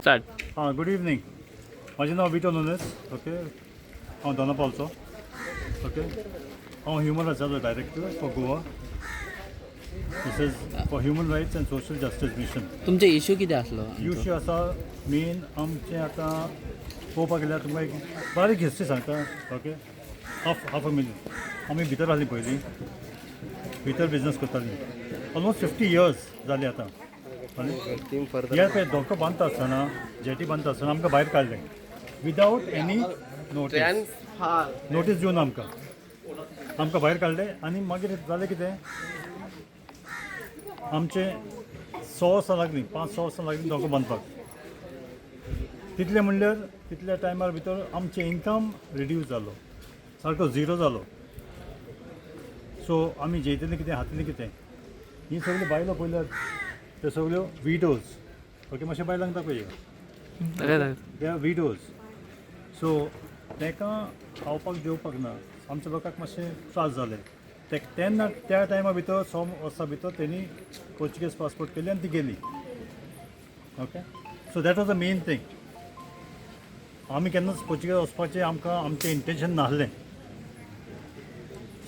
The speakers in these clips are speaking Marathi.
स्टार्ट. Good evening. माझें नाव विटो नुनेस. ओके, हांव दोनापावलचो. ओके, हांव ह्युमन रायट्साचो director for Goa. This is for human rights and social justice mission. तुमचे इश्यू कितें आसलो? इश्यू आसा मेन आमचें आतां पळोवपाक गेल्यार तुमकां एक बारीक हिस्ट्री सांगता. Okay, half a minute. आमी भितर आहलीं पयलीं, भितर बिजनस करतालीं. ऑलमोस्ट 50 years जालीं आतां. ह्या पळय धोको बांदता आसतना, जेटी बांदता आसतना आमकां भायर काडलें विदावट एनी नोटीस दिवन आमकां भायर काडलें. आनी मागीर जालें कितें, आमचे 6 वर्सां लागलीं, 5-6 वर्सां लागलीं धोको बांदपाक. तितलें म्हणल्यार तितल्या टायमार भितर आमचें इन्कम रिड्यूस जालो, सारको झिरो जालो. सो आमी जेयतलीं कितें, खातलीं कितें. ही सगळ्यो बायलो पळयल्यार त्यो सगळ्यो विडोज. ओके, मातशें बायलांक दाखय. They are widows. सो ताका खावपाक जेवपाक ना. आमच्या लोकांक मातशें त्रास जाले. तेन्ना त्या टायमा भितर 6 वर्सां भितर तेणी पोर्चुगीज पासपोर्ट केली आनी ती गेली. Okay, so that was the main thing. आमी केन्नाच पोर्चुगीज वचपाचें आमचें इंटेंशन नासलें.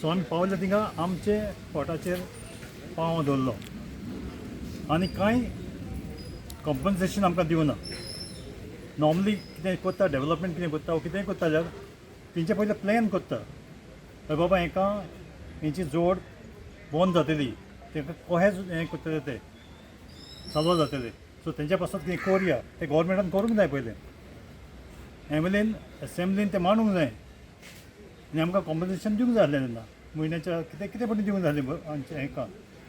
सो आमी पावले थिंगा, आमचे पोटाचेर पांव दवरलो आनी कांय कॉम्पन्सेशन आमकां दिवना. नॉर्मली कितें करता, डेवलपमेंट कितें करता वो कितेंय करता जाल्यार तेंचे पयलीं प्लॅन करता. बाबा हेंची जोड बंद जातली, तांकां कशें हें करतले ते चालू जातले. सो तेंच्या पासून कितें करया तें गोवोरमेंटान करूंक जाय. पयलें एमएलएन असेंब्लीन तें मांडूंक जाय आनी आमकां कॉम्पन्सेशन दिवंक जाय आसलें. तेन्ना म्हयन्याच्या कितें पण दिवंक जाय आसलें हेका.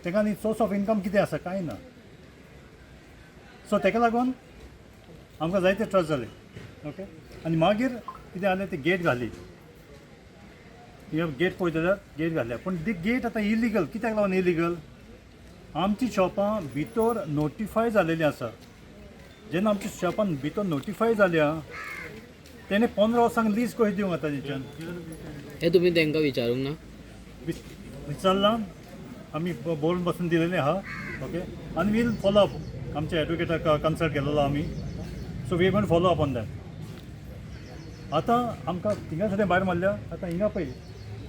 ताका न्ही सोर्स ऑफ इनकम कितें आसा, कांय ना. सो ताका लागून आमकां जायते त्रास जाले. ओके, आनी मागीर कितें जालें, ती गेट घाली. गेट पळयत जाल्यार गेट घातल्या, पूण ती गेट आतां इलिगल. कित्याक लागून इलिगल? आमची शॉपां भितर नोटिफाय जालेलीं आसा. जेन्ना आमच्या शॉपान भितर नोटिफाय जाल्या तेणे 15 वर्सांक लीज कशी दिवंक जाता तेंच्यान? हे तुमी तांकां विचारूंक ना? विचारलां आमी, बोर्ड बसून दिलेलें आहा. ओके, आनी वील फॉलो अप. आमच्या एडवोकेटाक कन्सल्ट केलेलो आमी. So we gonna follow up on that. आतां आमकां थिंगा सुद्दां भायर मारल्या. आतां हिंगा पळय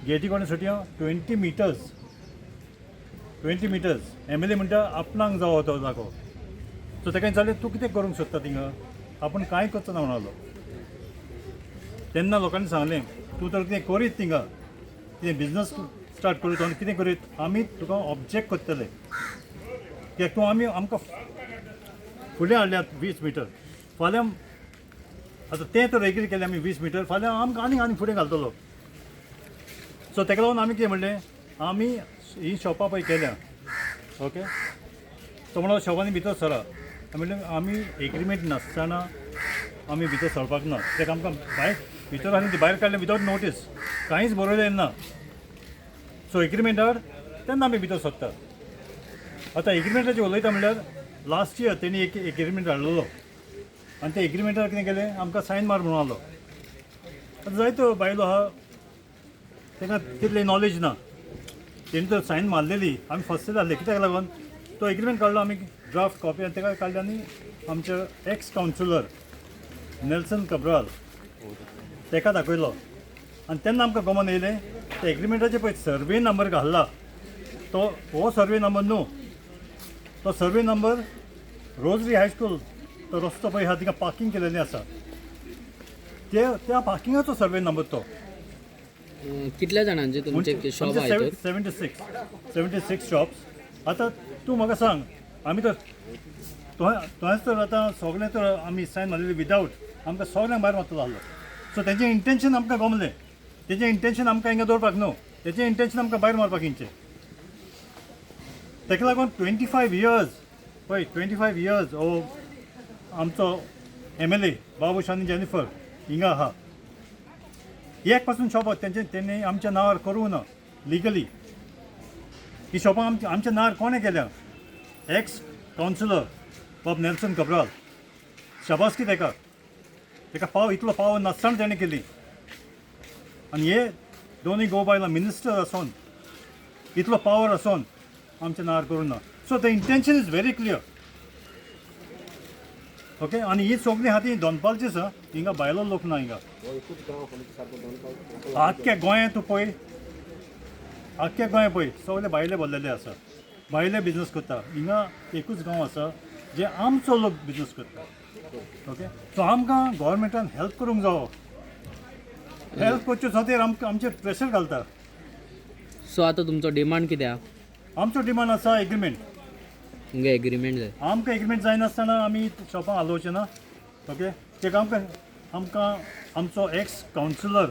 गेटी कोणे सुटया 20 मिटर्स. एमएलए म्हणटा आपणाक जावो तो जागो. सो ताका विचारलें तूं कितें करूंक सोदता थिंगा? आपूण कांय करचो ना म्हणलो. तेन्ना लोकांनी सांगलें तूं तर कितें करीत थिंगा, कितें बिजनस स्टार्ट करीत आनी कितें करीत, आमी तुका ऑब्जेक्ट करतले. कित्याक तूं आमकां फुडें हाडल्यात 20 मिटर. फाल्यां आतां तें तर एग्री केलें आमी 20 मिटर, फाल्यां आमकां आनी फुडें घालतलो. सो ताका लागून आमी कितें म्हणलें, आमी ही शॉपां पळय केल्या. ओके, तो म्हणलो शॉपांनी भितर सरा. म्हणलें आमी एग्रीमेंट नासतना आमी भितर सरपाक ना. कित्याक आमकां भायर भितर आनी ती भायर काडलें विदावट नोटीस, कांयच बरयलें ना. सो एग्रीमेंटार तेन्ना आमी भितर सरता. आतां एग्रीमेंटाचेर उलयता म्हणल्यार लास्ट इयर तेणी एक एग्रीमेंट हाडलेलो आनी त्या एग्रीमेंटार कितें केलें, आमकां सायन मार म्हणून आसलो. आतां जायत्यो बायलो आहा ताका तितलें नॉलेज ना. तेणी तर सायन मारलेली, आमी फसलेले आहले. कित्याक लागून तो एग्रीमेंट काडलो आमी ड्राफ्ट कॉपी, आनी ताका काडले आनी आमचे एक्स कावन्सिलर नेल्सन कब्राल ताका दाखयलो. आनी तेन्ना आमकां गमन येयलें त्या एग्रीमेंटाचेर पळय सर्वे नंबर घाल्ला तो हो सर्वे नंबर न्हू. तो सर्वे नंबर रोजरी हायस्कूल तो रस्तो पळय आहा थिंगा पार्किंग केलेलें आसा, त्या पार्किंगाचो सर्वे नंबर तो. कितल्या जाणांचे तुमचे शॉप आहेत? 76 शॉप्स. आतां तूं म्हाका सांग, आमी तर थंयच तर आतां सगळें तर आमी सायन मारलेली विदावट, आमकां सगळ्यांक भायर मारतलो आहलो. सो तेंचें इंटेंशन आमकां गमलें. तेजें इंटेंशन आमकां हिंगा दवरपाक न्हू, तेजें इंटेंशन आमकां भायर मारपाक हेंचें. ताका लागून 25 years पळय 25 years हो आमचो एमएलए बाबू शानी जेनिफर हिंगा आहा. एक पासून शॉप तेणी आमच्या नांवार करूं ना लिगली. ही शॉपां आमच्या नांवार कोणें केल्या? एक्स कावन्सिलर बाब नेल्सन कब्राल. शाबासकी ताका पाव इतलो पावर नासतना तेणें केली. आनी हे दोनूय गो बायलां मिनिस्टर आसून इतलो पावर आसून आमच्या नांवार करूं ना. So the intention is very clear. Okay आनी ही सगळी आहा ती दोनपालचीच हिंगा भायलो लोक ना हिंगा आख्ख्या गोंयांत तूं पळय आख्ख्या गोंया पळय सगळे भायले भरलेले आसा भायले बिजनस करता हिंगा एकूच गांव आसा जे आमचो लोक बिजनस करता ओके सो आमकां गोवोरमेंटान हेल्प करूंक जावो हेल्प करचे खातीर आमकां आमचेर प्रेशर घालता सो आतां तुमचो डिमांड कितें आहा आमचो डिमांड आसा एग्रीमेंट तुमगे एग्रीमेंट जाय आमकां एग्रीमेंट जायनासतना आमी शॉपां हालोवचे ना ओके तेका आमकां आमकां आमचो एक्स कावन्सिलर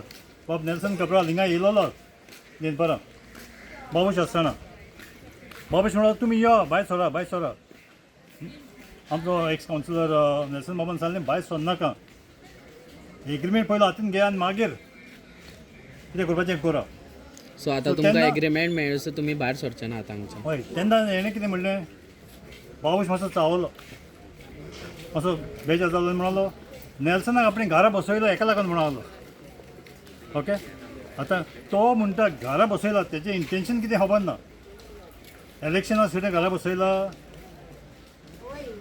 बाब नेल्सन कब्राल हिंगा येयलोलो देनपारा बाबूश आसतना बाबूश म्हणलो तुमी यो भायर सरा आमचो एक्स कावन्सिलर नेल्सन बाबान सांगलें भायर सरनाका एग्रीमेंट पयलो हातीन घेया आनी मागीर कितें करपाचें करा सो आतां So तुमकां तेन्ना- एग्रीमेंट मेळ्ळसर तुमी भायर सरचे ना आतां हांगच्यान हय तेन्ना हेणें कितें म्हणलें बाबूश मातसो चावलो असो बेजार जालो आनी म्हणालो नेल्सनाक आपणे घरा बसयलो एका लागून म्हणालो ओके आतां तो म्हणटा घरा बसयला तेजें इंटेंशन कितें खबर ना इलेक्शना सुद्दां घरा बसयला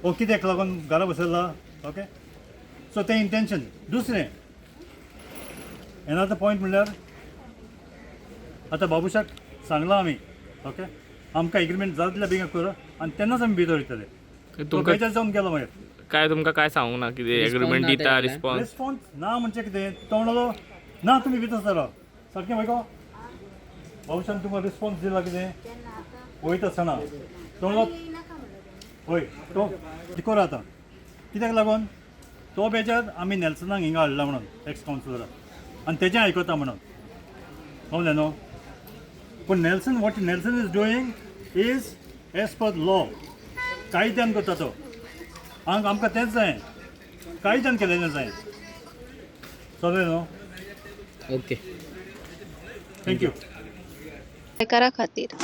ओ कित्याक लागून घरा बसयला ओके सो तें इंटेंशन दुसरें एनादर पॉयंट म्हणल्यार आतां बाबुशाक सांगलां आमी ओके आमकां एग्रीमेंट जाता तितल्या बेगीन कर आनी तेन्नाच आमी भितर वयतले तो तुमकां बेजार जावन गेलो मागीर काय तुमकां काय सांगूंक ना कितें Response एग्रीमेंट ना दिता तेन्ना? रिस्पॉन्स रिस्पॉन्स ना म्हणजे कितें तो म्हणलो ना तुमी भितर सरा सारकें वयको बाबुशान तुमकां रिस्पॉन्स दिला कितें वयता आसतना तो म्हणलो हय तो कर आतां कित्याक लागून तो बेजार आमी नेल्सनाक हिंगा हाडला म्हणून एक्स कावन्सिलराक आनी तेजें आयकता म्हणून कळ्ळें न्हू पूण Nelson what Nelson is doing is as per law कायद्यान करता तो आमकां तेंच जाय कायद्यान केलेलें जाय चलय न्हू ओके थँक्यू करा खातीर